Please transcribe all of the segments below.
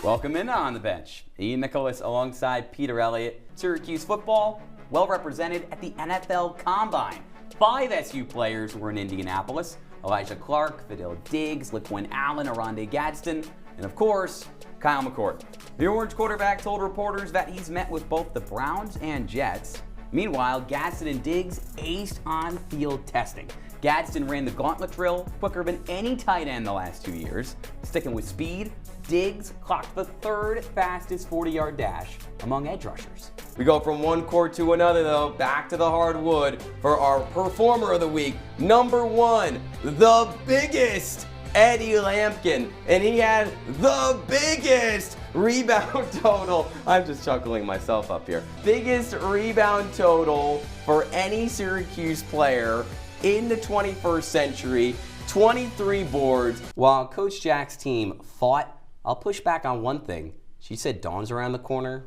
Welcome in On the Bench. Ian Nicholas alongside Peter Elliott. Syracuse football, well represented at the NFL Combine. 5 SU players were in Indianapolis. Elijah Clark, Fidel Diggs, LaQuinn Allen, Aronde Gadsden, and of course, Kyle McCord. The Orange quarterback told reporters that he's met with both the Browns and Jets. Meanwhile, Gadsden and Diggs aced on-field testing. Gadsden ran the gauntlet drill quicker than any tight end the last 2 years. Sticking with speed, Diggs clocked the 3rd fastest 40-yard dash among edge rushers. We go from one court to another, though, back to the hardwood for our performer of the week. Number 1, the biggest Eddie Lampkin, and he had the biggest rebound total. I'm just chuckling myself up here. Biggest rebound total for any Syracuse player in the 21st century, 23 boards. While Coach Jack's team fought, I'll push back on one thing. She said dawn's around the corner.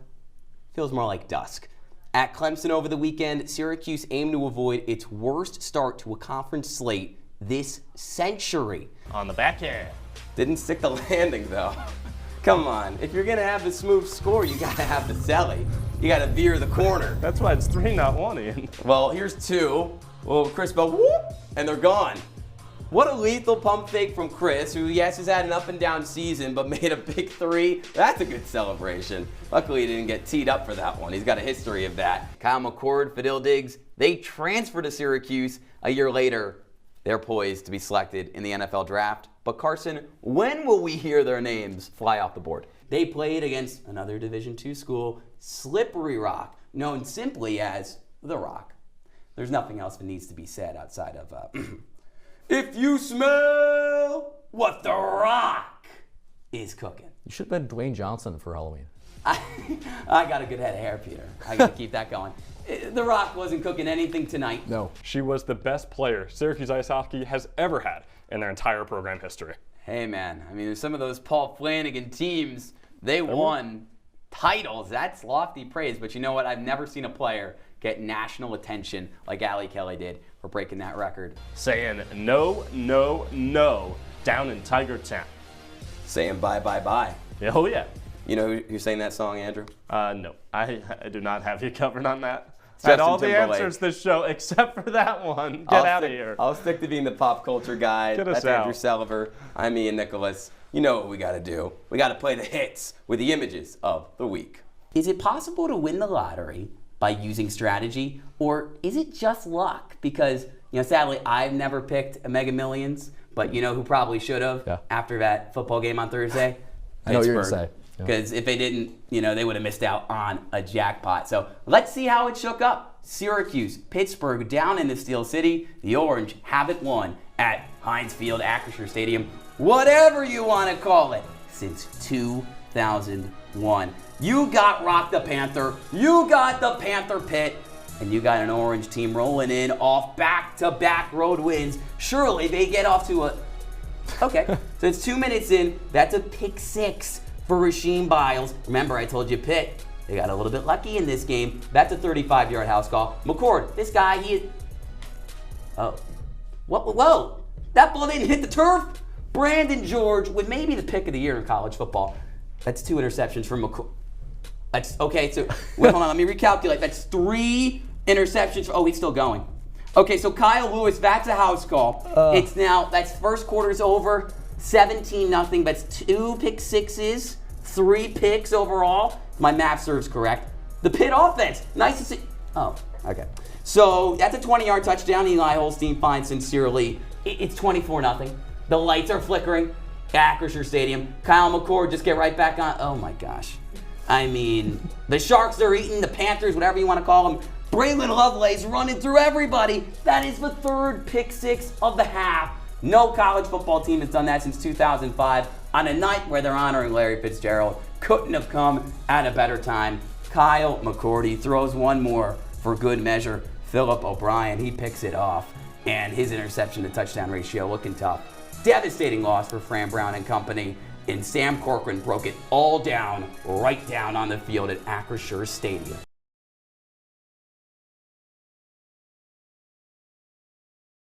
Feels more like dusk. At Clemson over the weekend, Syracuse aimed to avoid its worst start to a conference slate this century. On the backhand. Didn't stick the landing, though. Come on, if you're gonna have the smooth score, you gotta have the celly. You gotta veer the corner. That's why it's 3, not 1, Ian. Well, here's 2. Well, Chris Bell, whoop, and they're gone. What a lethal pump fake from Chris, who, yes, has had an up and down season, but made a big 3. That's a good celebration. Luckily, he didn't get teed up for that one. He's got a history of that. Kyle McCord, Fidel Diggs, they transferred to Syracuse a year later. They're poised to be selected in the NFL draft. But Carson, when will we hear their names fly off the board? They played against another Division II school, Slippery Rock, known simply as The Rock. There's nothing else that needs to be said outside of, if you smell what The Rock is cooking. You should have been Dwayne Johnson for Halloween. I got a good head of hair, Peter. I got to keep that going. The Rock wasn't cooking anything tonight. No. She was the best player Syracuse ice hockey has ever had in their entire program history. Hey, man. I mean, some of those Paul Flanagan teams, they won titles. That's lofty praise. But you know what? I've never seen a player get national attention like Allie Kelly did for breaking that record. Saying no, no, no down in Tiger Town. Saying bye, bye, bye. Oh, yeah. You know who sang that song, Andrew? No. I do not have you covered on that. Justin Had all Timberlake. the answers this show except for that one. Get out of here. I'll stick to being the pop culture guy. Get us That's out. Andrew Selliver. I'm Ian Nicholas. You know what we got to do. We got to play the hits with the images of the week. Is it possible to win the lottery by using strategy, or is it just luck? Because, sadly, I've never picked a Mega Millions, but you know who probably should have after that football game on Thursday? I know what you're going to say. Because if they didn't, they would have missed out on a jackpot. So let's see how it shook up. Syracuse, Pittsburgh, down in the Steel City. The Orange haven't won at Heinz Field, Acrisure Stadium, whatever you want to call it, since 2001. You got Rock the Panther, you got the Panther Pit, and you got an Orange team rolling in off back-to-back road wins. Surely they get off to a... Okay, so it's 2 minutes in. That's a pick 6 for Rasheem Biles. Remember, I told you Pitt, they got a little bit lucky in this game. That's a 35-yard house call. McCord, this guy, oh. Whoa. That ball didn't hit the turf. Brandon George with maybe the pick of the year in college football. That's 2 interceptions from McCord. That's, okay, so, wait, hold on, let me recalculate. That's 3 interceptions. Oh, he's still going. Okay, so Kyle Lewis, that's a house call. It's now, that's first quarter's over, 17-0. That's 2 pick sixes, 3 picks overall. My math serves correct. The Pitt offense, nice to see. Oh, okay. So that's a 20-yard touchdown. Eli Holstein finds sincerely. It's 24-0. The lights are flickering. Acrisure Stadium. Kyle McCord just get right back on. Oh my gosh. I mean, the Sharks are eating, the Panthers, whatever you want to call them. Braylon Lovelace running through everybody. That is the 3rd pick 6 of the half. No college football team has done that since 2005 on a night where they're honoring Larry Fitzgerald. Couldn't have come at a better time. Kyle McCord throws one more for good measure. Philip O'Brien, he picks it off. And his interception to touchdown ratio looking tough. Devastating loss for Fran Brown and company. And Sam Corcoran broke it all down, right down on the field at Acrisure Stadium.